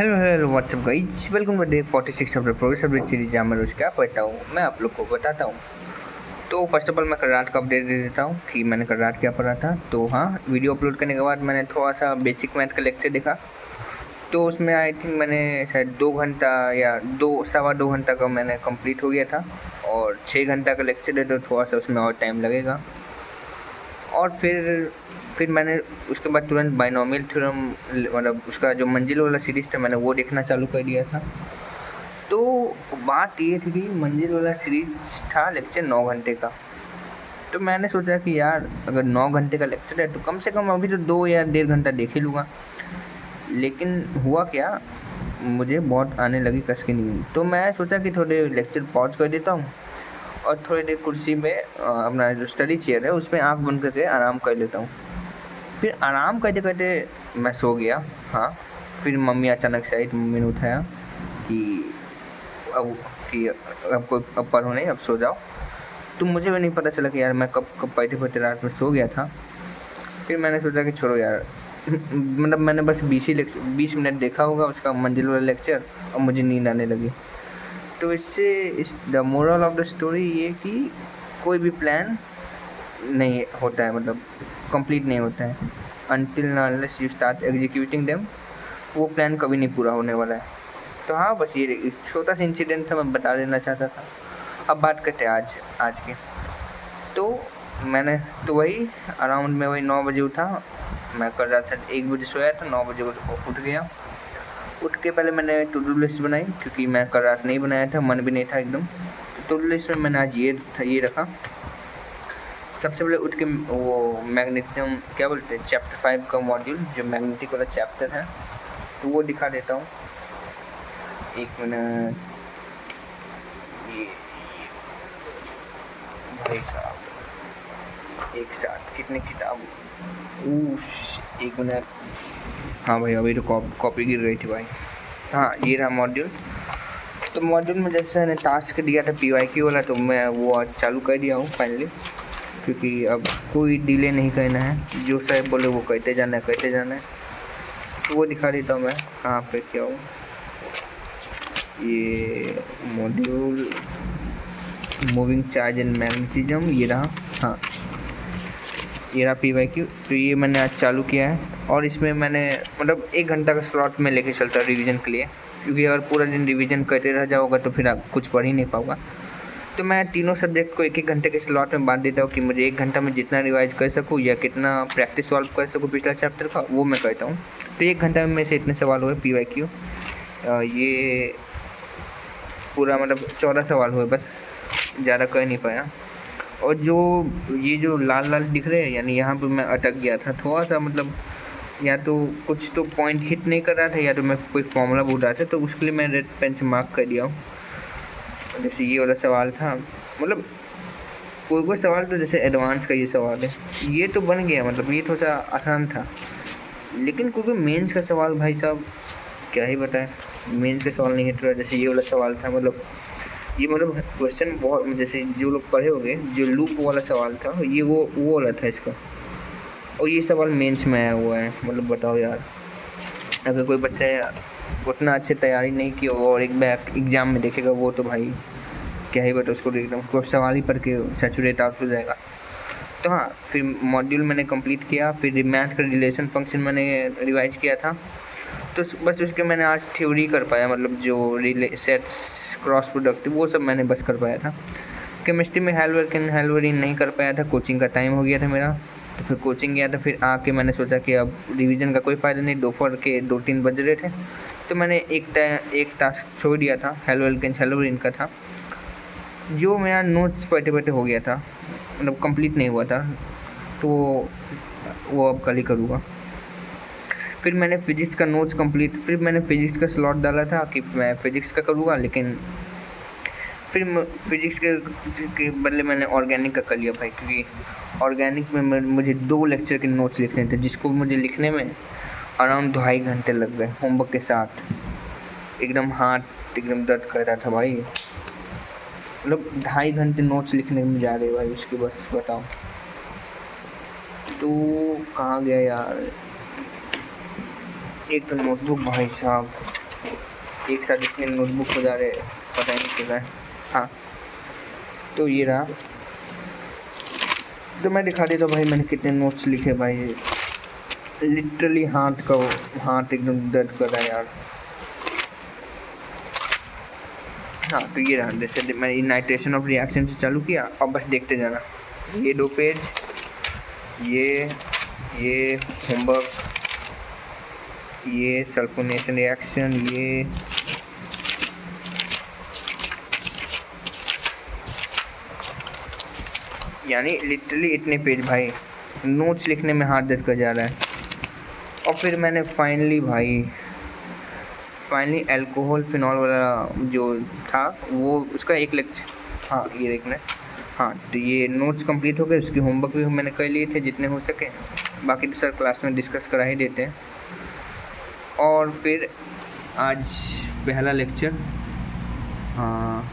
Hello hello what's up guys, welcome to day 46 of the progress update series जहाँ मैं रोज क्या पढ़ता हूँ मैं आप लोग को बताता हूँ। तो फर्स्ट ऑफ ऑल मैं कल रात का अपडेट दे देता हूँ कि मैंने कल रात क्या पढ़ा था। तो हाँ, वीडियो अपलोड करने के बाद मैंने थोड़ा सा बेसिक मैथ का लेक्चर देखा। तो उसमें आई थिंक मैंने शायद 2 घंटा या सवा दो घंटा का मैंने कंप्लीट हो गया था। और 6 घंटा का लेक्चर है तो थोड़ा सा उसमें और टाइम लगेगा। और फिर मैंने उसके बाद तुरंत बाइनोमियल थ्योरम, मतलब उसका जो मंजिल वाला सीरीज़ था मैंने वो देखना चालू कर दिया था। तो बात ये थी कि मंजिल वाला सीरीज था लेक्चर 9 घंटे का। तो मैंने सोचा कि यार अगर 9 घंटे का लेक्चर है तो कम से कम अभी तो 2 या 1.5 घंटा देख ही लूँगा। लेकिन हुआ क्या, मुझे बहुत आने लगी कस की नींद। तो मैं सोचा कि थोड़े लेक्चर पॉज कर देता हूँ और थोड़ी देर कुर्सी में अपना जो स्टडी चेयर है उसमें आँख बंद करके आराम कर लेता हूँ। फिर आराम करते करते मैं सो गया। हाँ, फिर मम्मी अचानक से आई तो मम्मी ने उठाया कि अब अब पढ़ो नहीं, अब सो जाओ। तो मुझे भी नहीं पता चला कि यार मैं कब कब पढ़ते पढ़ते रात में सो गया था। फिर मैंने सोचा कि छोड़ो यार मतलब मैंने बस 20 मिनट देखा होगा उसका मंजिल वाला लेक्चर और मुझे नींद आने लगी। तो इस the moral of the story ये कि कोई भी प्लान नहीं होता है, मतलब कंप्लीट नहीं होता है until unless you start executing them. वो प्लान कभी नहीं पूरा होने वाला है। तो हाँ, बस ये एक छोटा सा इंसिडेंट था, मैं बता देना चाहता था। अब बात करते हैं आज की। तो मैंने तो वही अराउंड में वही 9 बजे उठा। मैं कल रात 1 बजे सोया था, 9 बजे उठ गया। उठ के पहले मैंने टू डू लिस्ट बनाई क्योंकि मैं कल रात नहीं बनाया था, मन भी नहीं था एकदम। टू डू लिस्ट में मैंने आज ये रखा। सबसे पहले उठ के वो मैग्नेटिज्म क्या बोलते हैं चैप्टर 5 का मॉड्यूल जो मैग्नेटिक वाला चैप्टर है तो वो दिखा देता हूँ। एक मिनट, ये भाई साहब एक साथ कितने किताब, एक मिनट। हाँ भाई, अभी तो कॉपी गिर गई थी भाई। हाँ, ये रहा मॉड्यूल। तो मॉड्यूल में जैसे मैंने टास्क दिया था PYQ वाला तो मैं वो आज चालू कर दिया हूँ फाइनली, क्योंकि अब कोई डिले नहीं करना है। जो साहब बोले वो करते जाना है। तो वो दिखा देता हूँ मैं कहाँ पे क्या हूँ। ये module moving charge and magnetism ये रहा। हाँ, ये रहा PYQ। तो ये मैंने आज चालू किया है और इसमें मैंने मतलब 1 घंटा का स्लॉट में लेके चलता रिवीजन के लिए, क्योंकि अगर पूरा दिन रिवीजन करते रह जाओगे तो फिर आप कुछ पढ़ ही नहीं पाओगे। तो मैं तीनों सब्जेक्ट को 1-1 घंटे के स्लॉट में बांट देता हूँ कि मुझे 1 घंटा में जितना रिवाइज कर सकूँ या कितना प्रैक्टिस सॉल्व कर सकूँ पिछला चैप्टर का वो मैं करता हूँ। तो 1 घंटा में से इतने सवाल हुए PYQ। ये पूरा मतलब 14 सवाल हुए, बस ज़्यादा कर नहीं पाया। और जो लाल लाल दिख रहे हैं यानी यहाँ पर मैं अटक गया था थोड़ा सा, मतलब या तो कुछ तो पॉइंट हिट नहीं कर रहा था या तो मैं कोई फॉर्मूला भूल रहा था, तो उसके लिए मैं रेड पेन से मार्क कर दिया हूँ। जैसे ये वाला सवाल था, मतलब कोई सवाल तो जैसे एडवांस का ये सवाल है ये तो बन गया, मतलब ये थोड़ा सा आसान था। लेकिन कोई मेंस का सवाल भाई साहब क्या ही बताएं, मेंस का सवाल नहीं हिट रहा। जैसे ये वाला सवाल था, मतलब ये मतलब क्वेश्चन बहुत, जैसे जो लोग पढ़े होंगे जो लूप वाला सवाल था ये वो वाला था इसका, और ये सवाल मेंस में आया हुआ है। मतलब बताओ यार, अगर कोई बच्चा उतना अच्छे तैयारी नहीं की और एक बैक एग्ज़ाम में देखेगा वो तो भाई क्या ही बता, उसको एकदम कुछ सवाल ही पढ़ के सैचुरेट आउट हो जाएगा। तो हाँ, फिर मॉड्यूल मैंने कंप्लीट किया। फिर मैथ का रिलेशन फंक्शन मैंने रिवाइज किया था, तो बस उसके मैंने आज थ्योरी कर पाया, मतलब जो सेट्स क्रॉस प्रोडक्ट वो सब मैंने बस कर पाया था। केमिस्ट्री में हेल्वरिन नहीं कर पाया था, कोचिंग का टाइम हो गया था मेरा। तो फिर कोचिंग गया था, फिर आके मैंने सोचा कि अब रिवीजन का कोई फ़ायदा नहीं, दोपहर के 2-3 बज रहे थे। तो मैंने एक टास्क छोड़ दिया था, हेल्वरिन का था, जो मेरा नोट्स पढ़ते पढ़ते हो गया था, मतलब कंप्लीट नहीं हुआ था। तो वो अब कल ही करूँगा। फिर मैंने फ़िज़िक्स का नोट्स कंप्लीट, फिर मैंने फ़िज़िक्स का स्लॉट डाला था कि मैं फ़िज़िक्स का करूँगा, लेकिन फिर फिज़िक्स के बदले मैंने ऑर्गेनिक का कर लिया भाई, क्योंकि ऑर्गेनिक में मुझे 2 लेक्चर के नोट्स लिखने थे, जिसको मुझे लिखने में अराउंड 2.5 घंटे लग गए होमवर्क के साथ। एकदम हाथ एकदम दर्द कर रहा था भाई, मतलब 2.5 घंटे नोट्स लिखने में जा रहे भाई उसके, बस बताओ। तो कहाँ गया यार, एक तो नोटबुक भाई साहब, एक साथ इतने नोटबुक हो जा रहे पता ही नहीं चल रहा है। हाँ तो ये रहा, तो मैं दिखा देता हूँ भाई मैंने कितने नोट्स लिखे भाई। लिटरली हाथ एकदम दर्द कर रहा है यार। हाँ तो ये रहा, जैसे मैंने नाइट्रेशन ऑफ रिएक्शन से चालू किया और बस देखते जाना। ये 2 पेज, ये होमवर्क, ये सल्फोनेशन रिएक्शन, ये यानी लिटरली इतने पेज भाई, नोट्स लिखने में हाथ दर्द कर जा रहा है। और फिर मैंने फाइनली अल्कोहल फिनॉल वाला जो था वो उसका एक लेक्चर, हाँ ये देखना है। हाँ तो ये नोट्स कंप्लीट हो गए, उसके होमवर्क भी मैंने कर लिए थे जितने हो सके, बाकी तो सर क्लास में डिस्कस करा ही देते हैं। और फिर आज पहला लेक्चर, हाँ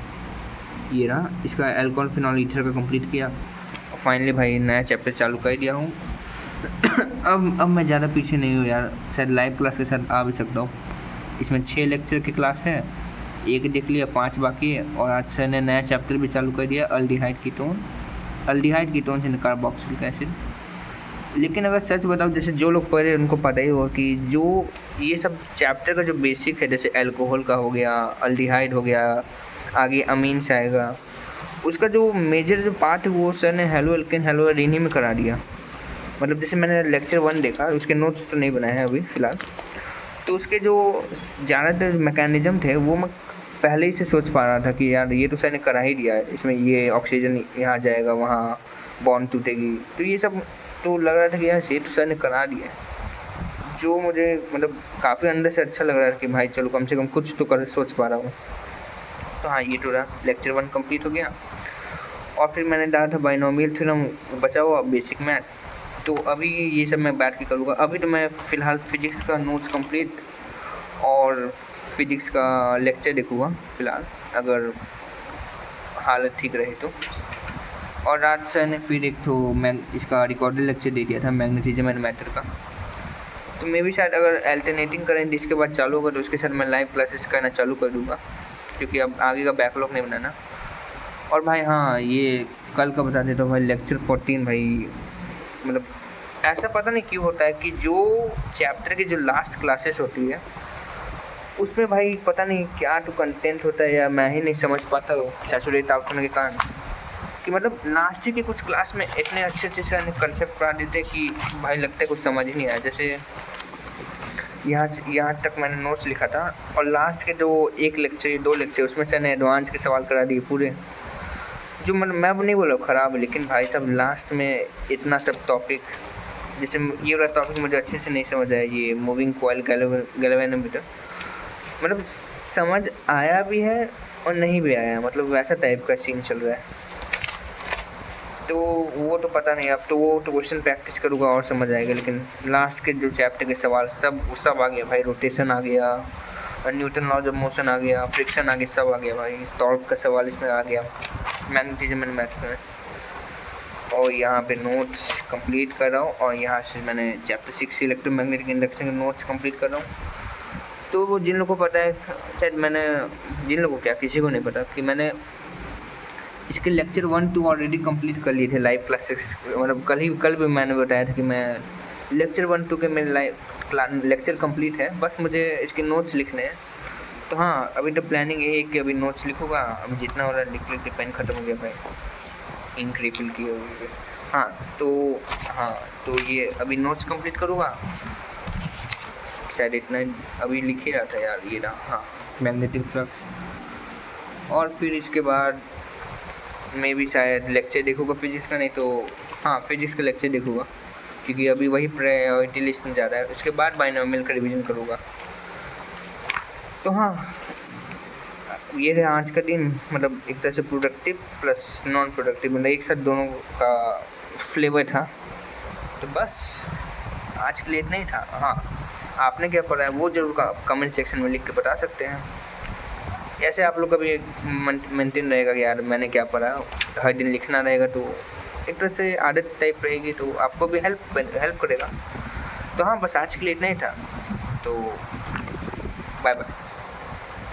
ये रहा, इसका अल्कोहल फिनॉल ईथर का कंप्लीट किया। और फाइनली भाई नया चैप्टर चालू कर दिया हूँ। अब मैं ज़्यादा पीछे नहीं हूँ यार, शायद लाइव क्लास के साथ आ भी सकता हूँ। इसमें 6 लेक्चर की क्लास है, एक देख लिया, 5 बाकी है। और आज सर ने नया चैप्टर भी चालू कर दिया, अल्डिहाइड कीटोन से कार्बोक्सिलिक एसिड। लेकिन अगर सच बताओ, जैसे जो लोग पढ़े उनको पता ही होगा कि जो ये सब चैप्टर का जो बेसिक है, जैसे अल्कोहल का हो गया, अल्डिहाइड हो गया, आगे अमीन्स आएगा, उसका जो मेजर जो पार्ट है वो सर ने हेलो एल्केन हेलो एल्डीन ही में करा दिया। मतलब जैसे मैंने लेक्चर 1 देखा, उसके नोट्स तो नहीं बनाए हैं अभी फ़िलहाल, तो उसके जो ज़्यादातर मैकेनिज़्म थे वो मैं पहले ही से सोच पा रहा था कि यार ये तो सर ने करा ही दिया है, इसमें ये ऑक्सीजन यहाँ जाएगा, वहाँ बॉन्ड टूटेगी, तो ये सब तो लग रहा था कि यार ये तो सर ने करा दिया है। जो मुझे मतलब काफ़ी अंदर से अच्छा लग रहा था कि भाई चलो कम से कम कुछ तो कर सोच पा रहा हूँ। तो हाँ ये तो रहा, लेक्चर 1 कंप्लीट हो गया। और फिर मैंने डाला था बाइनोमियल थ्योरम, बचा हुआ बेसिक मैथ, तो अभी ये सब मैं बैठ के करूँगा। अभी तो मैं फ़िलहाल फिजिक्स का नोट्स कंप्लीट और फिजिक्स का लेक्चर देखूँगा फ़िलहाल, अगर हालत ठीक रही तो। और रात सर ने फिर एक तो इसका रिकॉर्डेड लेक्चर दे दिया था मैग्नेटिज्म एंड मैटर का, तो मैं भी शायद अगर अल्टरनेटिंग करेंगे इसके बाद चालू होगा तो उसके साथ मैं लाइव क्लासेस करना चालू कर दूँगा, क्योंकि अब आगे का बैकलॉग नहीं बनाना। और भाई हाँ ये कल का बता देता हूँ भाई, लेक्चर 14 भाई, मतलब ऐसा पता नहीं क्यों होता है कि जो चैप्टर की जो लास्ट क्लासेस होती है उसमें भाई पता नहीं क्या तो कंटेंट होता है, या मैं ही नहीं समझ पाता हूँ सैचुरेट आउट होने के कारण, कि मतलब लास्ट की कुछ क्लास में इतने अच्छे सर ने कंसेप्ट पढ़ा देते कि भाई लगता है कुछ समझ ही नहीं आया। जैसे यहाँ तक मैंने नोट्स लिखा था और लास्ट के जो 1 लेक्चर 2 लेक्चर उसमें सर ने एडवांस के सवाल करा दिए पूरे, जो मतलब मैं नहीं बोला ख़राब है, लेकिन भाई साहब लास्ट में इतना सब टॉपिक, जैसे ये वाला टॉपिक मुझे अच्छे से नहीं समझ आया, ये मूविंग कॉइल गैल्वेनोमीटर, मतलब समझ आया भी है और नहीं भी आया, मतलब वैसा टाइप का सीन चल रहा है। तो वो तो पता नहीं, अब तो वो तो क्वेश्चन प्रैक्टिस करूँगा और समझ आएगा। लेकिन लास्ट के जो चैप्टर के सवाल सब आ गया भाई, रोटेशन आ गया, न्यूटन लॉज ऑफ मोशन आ गया, फ्रिक्शन आ गया, सब आ गया भाई, टॉर्क का सवाल इसमें आ गया, मैग्नेटिज्म एंड मैथ में। और यहाँ पे नोट्स कंप्लीट कर रहा हूँ, और यहाँ से मैंने चैप्टर 6 इलेक्ट्रोमैग्नेटिक इंडक्शन के नोट्स कंप्लीट कर रहा हूँ। तो वो जिन लोगों को पता है, शायद मैंने जिन लोगों को क्या किसी को नहीं पता कि मैंने इसके लेक्चर 1-2 ऑलरेडी कंप्लीट कर लिए थे लाइव क्लासेस, मतलब कल भी मैंने बताया था कि मैं लेक्चर 1-2 के मेरे लाइव लेक्चर कंप्लीट है, बस मुझे इसके नोट्स लिखने हैं। तो हाँ अभी तो प्लानिंग यही है कि अभी नोट्स लिखूँगा, अभी जितना हो रहा है लिख के पेन ख़त्म हो गया भाई, इंक रिफिल की होगी। हाँ तो ये अभी नोट्स कंप्लीट करूँगा, शायद इतना अभी लिख ही रहा था यार, ये रहा हाँ मैग्नेटिक फ्लक्स। और फिर इसके बाद मैं भी शायद लेक्चर देखूँगा फिजिक्स का, नहीं तो हाँ फिजिक्स का लेक्चर देखूँगा, क्योंकि अभी वही प्रायोरिटी लिस्ट में जा रहा है। उसके बाद बाइनोमियल का रिवीजन करूँगा। तो हाँ ये रहा आज का दिन, मतलब एक तरह से प्रोडक्टिव प्लस नॉन प्रोडक्टिव, मतलब एक साथ दोनों का फ्लेवर था। तो बस आज के लिए इतना ही था। हाँ आपने क्या पढ़ा है वो ज़रूर कमेंट सेक्शन में लिख के बता सकते हैं। ऐसे आप लोग का भी मेंटेन रहेगा कि यार मैंने क्या पढ़ा, हर दिन लिखना रहेगा, तो एक तरह से आदत टाइप रहेगी, तो आपको भी हेल्प करेगा। तो हाँ बस आज के लिए इतना ही था, तो बाय बाय।